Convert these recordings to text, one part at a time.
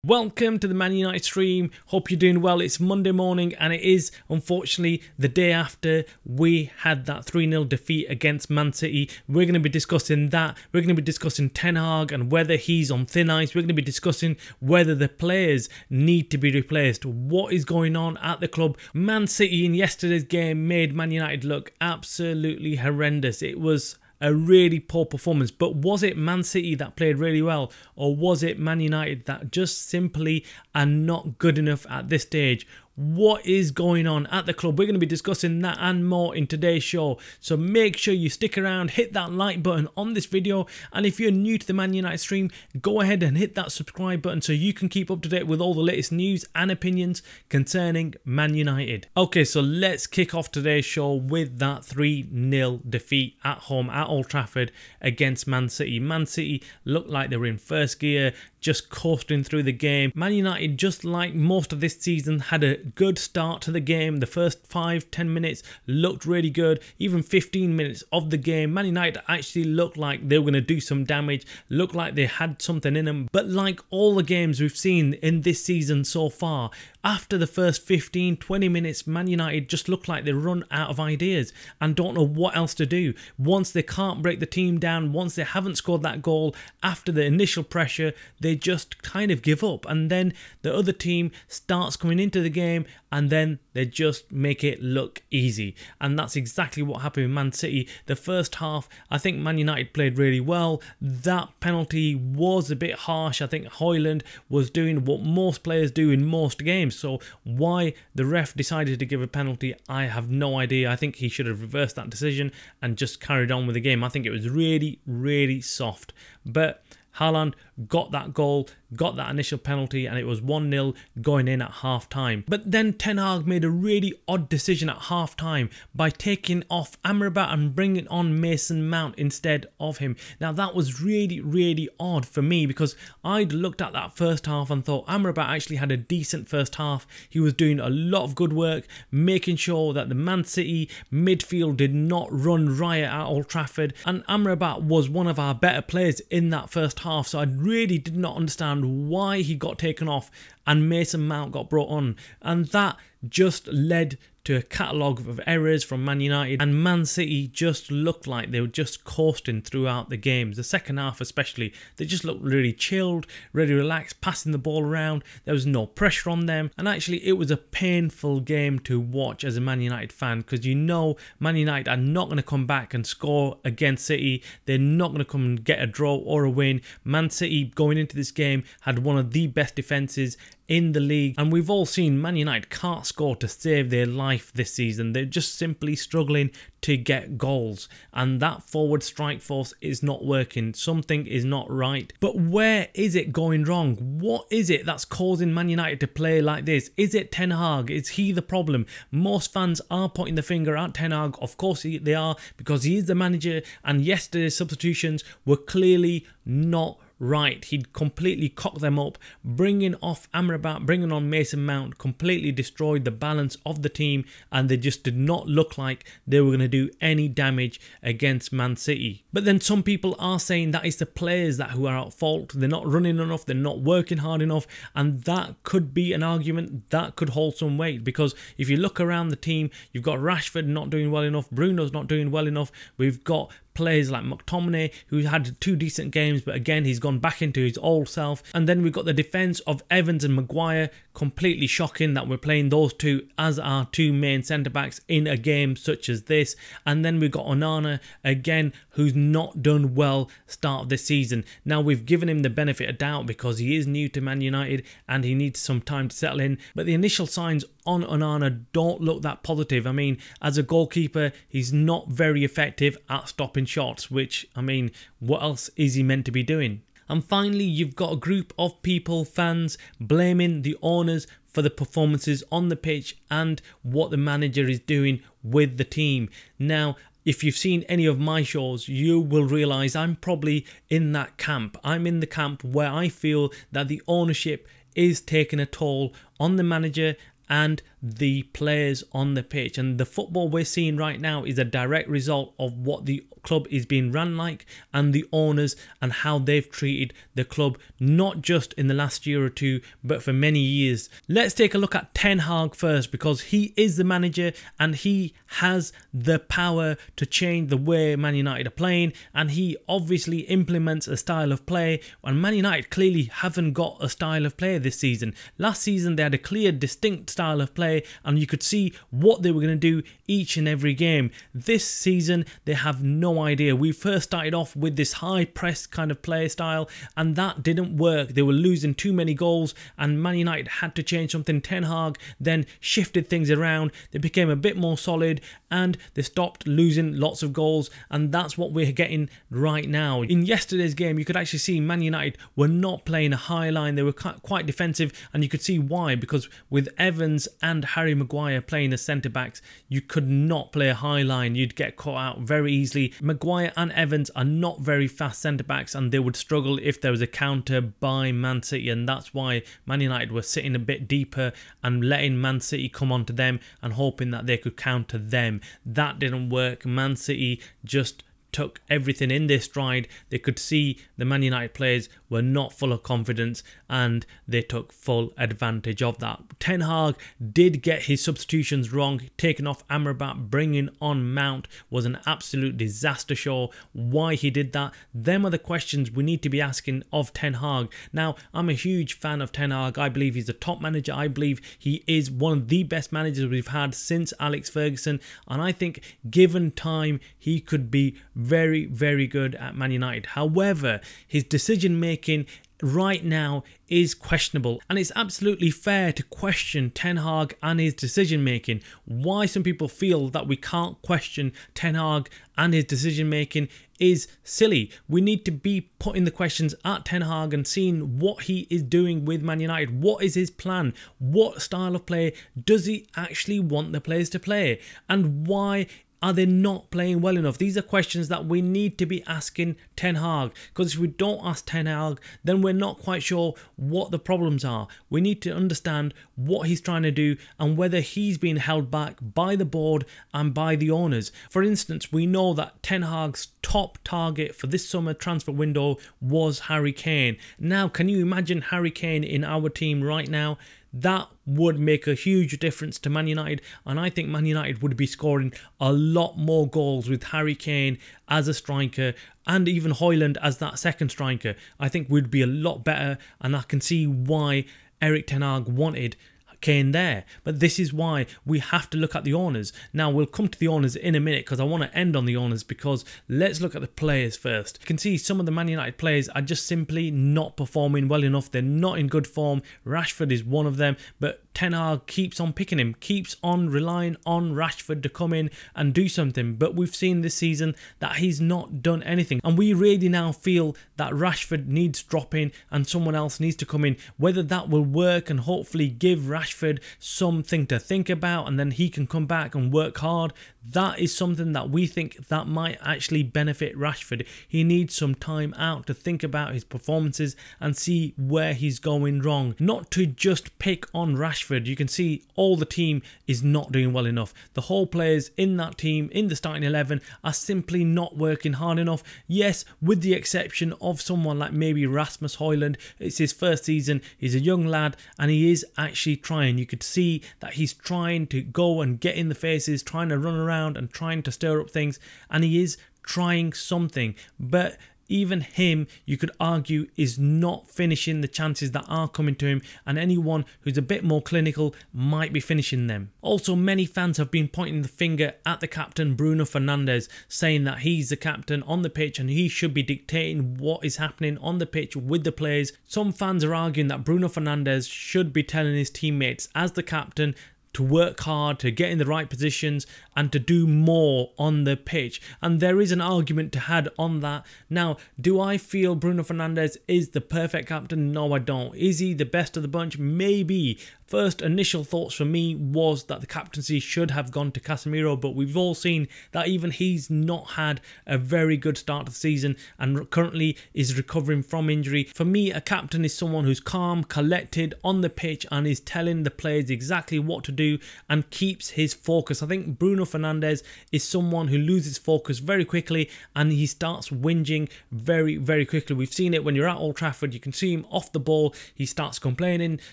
Welcome to the Man United stream. Hope you're doing well. It's Monday morning and it is unfortunately the day after we had that 3-0 defeat against Man City. We're going to be discussing that. We're going to be discussing Ten Hag and whether he's on thin ice. We're going to be discussing whether the players need to be replaced. What is going on at the club? Man City in yesterday's game made Man United look absolutely horrendous. It was a really poor performance, but was it Man City that played really well, or was it Man United that just simply are not good enough at this stage? What is going on at the club? We're going to be discussing that and more in today's show, so make sure you stick around, hit that like button on this video, and if you're new to the Man United stream, go ahead and hit that subscribe button so you can keep up to date with all the latest news and opinions concerning Man United. Okay, so let's kick off today's show with that 3-0 defeat at home at Old Trafford against Man City. Man City looked like they were in first gear, just coasting through the game. Man United, just like most of this season, had a good start to the game. The first 5-10 minutes looked really good. Even 15 minutes of the game, Man United actually looked like they were going to do some damage, looked like they had something in them. But like all the games we've seen in this season so far, after the first 15-20 minutes, Man United just look like they run out of ideas and don't know what else to do. Once they can't break the team down, once they haven't scored that goal after the initial pressure, they just kind of give up, and then the other team starts coming into the game and then they just make it look easy. And that's exactly what happened with Man City. The first half, I think Man United played really well. That penalty was a bit harsh. I think Højlund was doing what most players do in most games. So why the ref decided to give a penalty, I have no idea. I think he should have reversed that decision and just carried on with the game. I think it was really, really soft. But Haaland got that goal, got that initial penalty, and it was 1-0 going in at half-time. But then Ten Hag made a really odd decision at half-time by taking off Amrabat and bringing on Mason Mount instead of him. Now that was really, really odd for me, because I'd looked at that first half and thought Amrabat actually had a decent first half. He was doing a lot of good work, making sure that the Man City midfield did not run riot at Old Trafford, and Amrabat was one of our better players in that first half. So I really did not understand why he got taken off and Mason Mount got brought on, and that just led to a catalogue of errors from Man United, and Man City just looked like they were just coasting throughout the games. The second half especially, they just looked really chilled, really relaxed, passing the ball around. There was no pressure on them, and actually it was a painful game to watch as a Man United fan, because you know Man United are not going to come back and score against City. They're not going to come and get a draw or a win. Man City going into this game had one of the best defences in the league, and we've all seen Man United can't score to save their life this season. They're just simply struggling to get goals, and that forward strike force is not working. Something is not right. But where is it going wrong? What is it that's causing Man United to play like this? Is it Ten Hag? Is he the problem? Most fans are pointing the finger at Ten Hag. Of course they are, because he is the manager, and yesterday's substitutions were clearly not right. He'd completely cocked them up. Bringing off Amrabat, bringing on Mason Mount completely destroyed the balance of the team, and they just did not look like they were going to do any damage against Man City. But then some people are saying that it's the players who are at fault. They're not running enough, they're not working hard enough, and that could be an argument that could hold some weight, because if you look around the team, you've got Rashford not doing well enough, Bruno's not doing well enough, we've got players like McTominay, who had 2 decent games, but again he's gone back into his old self. And then we've got the defence of Evans and Maguire. Completely shocking that we're playing those two as our 2 main centre-backs in a game such as this. And then we've got Onana again, who's not done well start of this season. Now we've given him the benefit of doubt because he is new to Man United and he needs some time to settle in, but the initial signs on Onana don't look that positive. I mean, as a goalkeeper, he's not very effective at stopping shots, which, I mean, what else is he meant to be doing? And finally, you've got a group of people, fans, blaming the owners for the performances on the pitch and what the manager is doing with the team. Now, if you've seen any of my shows, you will realise I'm probably in that camp. I'm in the camp where I feel that the ownership is taking a toll on the manager and the players on the pitch. And the football we're seeing right now is a direct result of what the club is being run like, and the owners and how they've treated the club, not just in the last year or two, but for many years. Let's take a look at Ten Hag first, because he is the manager and he has the power to change the way Man United are playing, and he obviously implements a style of play, and Man United clearly haven't got a style of play this season. Last season they had a clear, distinct style of play, and you could see what they were going to do each and every game. This season they have no idea. We first started off with this high press kind of play style, and that didn't work. They were losing too many goals, and Man United had to change something. Ten Hag then shifted things around. They became a bit more solid, and they stopped losing lots of goals, and that's what we're getting right now. In yesterday's game, you could actually see Man United were not playing a high line. They were quite defensive, and you could see why, because with Evans and Harry Maguire playing as centre-backs, you could not play a high line. You'd get caught out very easily. Maguire and Evans are not very fast centre-backs, and they would struggle if there was a counter by Man City, and that's why Man United were sitting a bit deeper and letting Man City come onto them and hoping that they could counter them. That didn't work. Man City just took everything in their stride. They could see the Man United players were not full of confidence, and they took full advantage of that. Ten Hag did get his substitutions wrong. Taking off Amrabat, bringing on Mount was an absolute disaster show. Why he did that? Them are the questions we need to be asking of Ten Hag. Now, I'm a huge fan of Ten Hag. I believe he's a top manager. I believe he is one of the best managers we've had since Alex Ferguson, and I think given time he could be very, very good at Man United. However, his decision making right now is questionable, and it's absolutely fair to question Ten Hag and his decision making. Why some people feel that we can't question Ten Hag and his decision making is silly. We need to be putting the questions at Ten Hag and seeing what he is doing with Man United. What is his plan? What style of play does he actually want the players to play? And why are they not playing well enough? These are questions that we need to be asking Ten Hag, because if we don't ask Ten Hag, then we're not quite sure what the problems are. We need to understand what he's trying to do and whether he's being held back by the board and by the owners. For instance, we know that Ten Hag's top target for this summer transfer window was Harry Kane. Now, can you imagine Harry Kane in our team right now? That would make a huge difference to Man United, and I think Man United would be scoring a lot more goals with Harry Kane as a striker and even Højlund as that second striker. I think we'd be a lot better, and I can see why Erik ten Hag wanted Kane there. But this is why we have to look at the owners. Now, we'll come to the owners in a minute, because I want to end on the owners, because let's look at the players first. You can see some of the Man United players are just simply not performing well enough. They're not in good form. Rashford is one of them, but Ten Hag keeps on picking him, keeps on relying on Rashford to come in and do something. But we've seen this season that he's not done anything, and we really now feel that Rashford needs dropping and someone else needs to come in. Whether that will work and hopefully give Rashford something to think about, and then he can come back and work hard, that is something that we think that might actually benefit Rashford. He needs some time out to think about his performances and see where he's going wrong, not to just pick on Rashford. You can see all the team is not doing well enough. The whole players in that team, in the starting 11, are simply not working hard enough. Yes, with the exception of someone like maybe Rasmus Højlund. It's his first season, he's a young lad, and he is actually trying. You could see that he's trying to go and get in the faces, trying to run around and trying to stir up things, and he is trying something. But even him, you could argue, is not finishing the chances that are coming to him, and anyone who's a bit more clinical might be finishing them. Also, many fans have been pointing the finger at the captain, Bruno Fernandes, saying that he's the captain on the pitch and he should be dictating what is happening on the pitch with the players. Some fans are arguing that Bruno Fernandes should be telling his teammates as the captain to work hard, to get in the right positions and to do more on the pitch. And there is an argument to had on that. Now, do I feel Bruno Fernandes is the perfect captain? No, I don't. Is he the best of the bunch? Maybe. First initial thoughts for me was that the captaincy should have gone to Casemiro, but we've all seen that even he's not had a very good start to the season and currently is recovering from injury. For me, a captain is someone who's calm, collected on the pitch and is telling the players exactly what to do and keeps his focus. I think Bruno Fernandes is someone who loses focus very quickly and he starts whinging very, very quickly. We've seen it when you're at Old Trafford. You can see him off the ball. He starts complaining,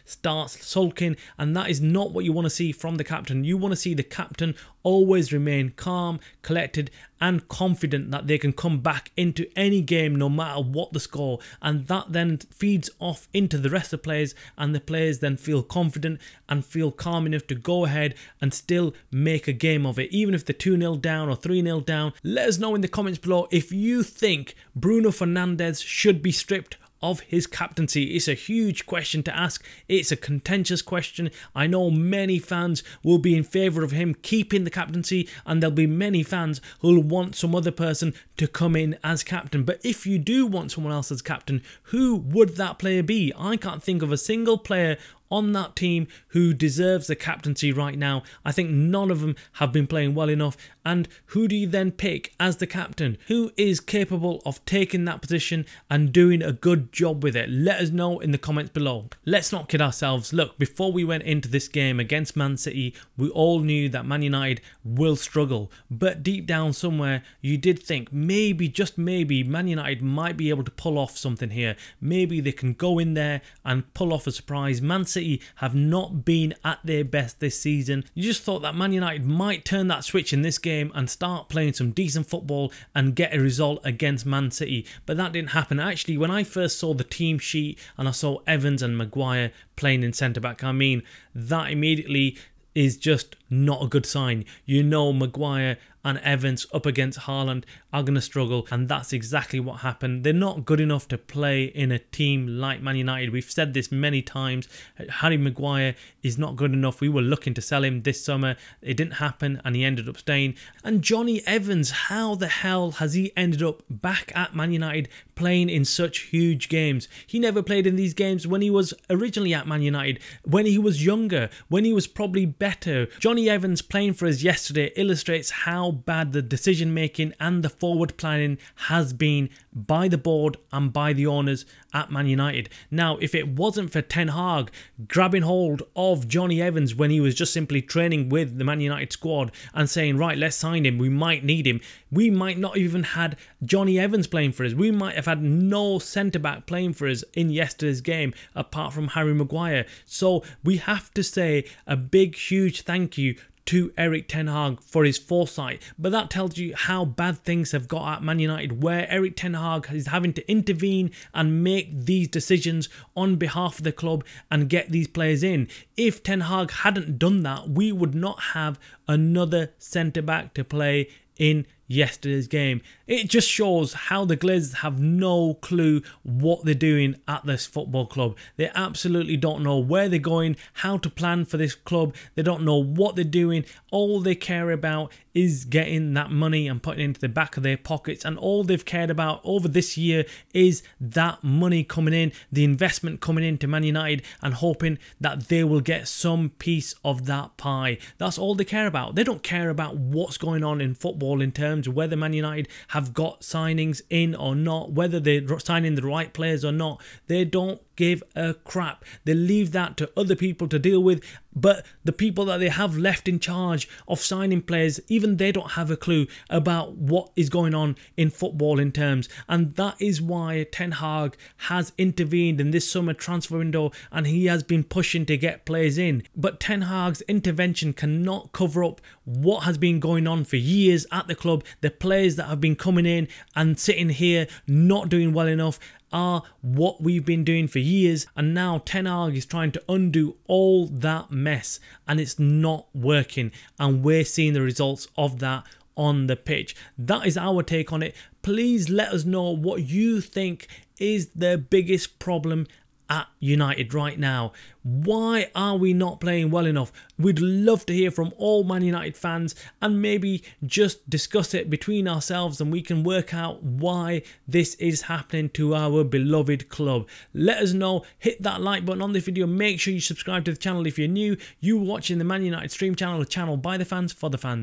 starts sulking, and that is not what you want to see from the captain. You want to see the captain always remain calm, collected and confident that they can come back into any game no matter what the score, and that then feeds off into the rest of the players, and the players then feel confident and feel calm enough to go ahead and still make a game of it. Even if they're 2-0 down or 3-0 down, let us know in the comments below if you think Bruno Fernandes should be stripped of his captaincy. It's a huge question to ask. It's a contentious question. I know many fans will be in favour of him keeping the captaincy, and there'll be many fans who'll want some other person to come in as captain. But if you do want someone else as captain, who would that player be? I can't think of a single player on that team who deserves the captaincy right now. I think none of them have been playing well enough. And who do you then pick as the captain? Who is capable of taking that position and doing a good job with it? Let us know in the comments below. Let's not kid ourselves. Look, before we went into this game against Man City, we all knew that Man United will struggle. But deep down somewhere, you did think maybe, just maybe, Man United might be able to pull off something here. Maybe they can go in there and pull off a surprise. Man City have not been at their best this season. You just thought that Man United might turn that switch in this game and start playing some decent football and get a result against Man City, but that didn't happen. Actually, when I first saw the team sheet and I saw Evans and Maguire playing in centre-back, I mean, that immediately is just not a good sign. You know Maguire and Evans up against Haaland are going to struggle, and that's exactly what happened. They're not good enough to play in a team like Man United. We've said this many times. Harry Maguire is not good enough. We were looking to sell him this summer. It didn't happen and he ended up staying. And Johnny Evans, how the hell has he ended up back at Man United playing in such huge games? He never played in these games when he was originally at Man United, when he was younger, when he was probably better. Johnny Evans playing for us yesterday illustrates how bad the decision making and the forward planning has been by the board and by the owners at Man United. Now, if it wasn't for Ten Hag grabbing hold of Johnny Evans when he was just simply training with the Man United squad and saying, right, let's sign him, we might need him, we might not even had Johnny Evans playing for us. We might have had no centre-back playing for us in yesterday's game apart from Harry Maguire. So we have to say a big, huge thank you to Erik Ten Hag for his foresight. But that tells you how bad things have got at Man United, where Erik Ten Hag is having to intervene and make these decisions on behalf of the club and get these players in. If Ten Hag hadn't done that, we would not have another centre-back to play in yesterday's game. It just shows how the Glazers have no clue what they're doing at this football club. They absolutely don't know where they're going, how to plan for this club. They don't know what they're doing. All they care about is getting that money and putting it into the back of their pockets, and all they've cared about over this year is that money coming in, the investment coming into Man United, and hoping that they will get some piece of that pie. That's all they care about. They don't care about what's going on in football in terms of whether Man United have got signings in or not, whether they're signing the right players or not. They don't give a crap. They leave that to other people to deal with. But the people that they have left in charge of signing players, even they don't have a clue about what is going on in football in terms. And that is why Ten Hag has intervened in this summer transfer window, and he has been pushing to get players in. But Ten Hag's intervention cannot cover up what has been going on for years at the club. The players that have been coming in and sitting here not doing well enough are what we've been doing for years, and now Ten Hag is trying to undo all that mess, and it's not working, and we're seeing the results of that on the pitch. That is our take on it. Please let us know what you think is the biggest problem at United right now? Why are we not playing well enough? We'd love to hear from all Man United fans and maybe just discuss it between ourselves, and we can work out why this is happening to our beloved club. Let us know. Hit that like button on this video. Make sure you subscribe to the channel if you're new. You're watching the Man United Stream channel, a channel by the fans for the fans.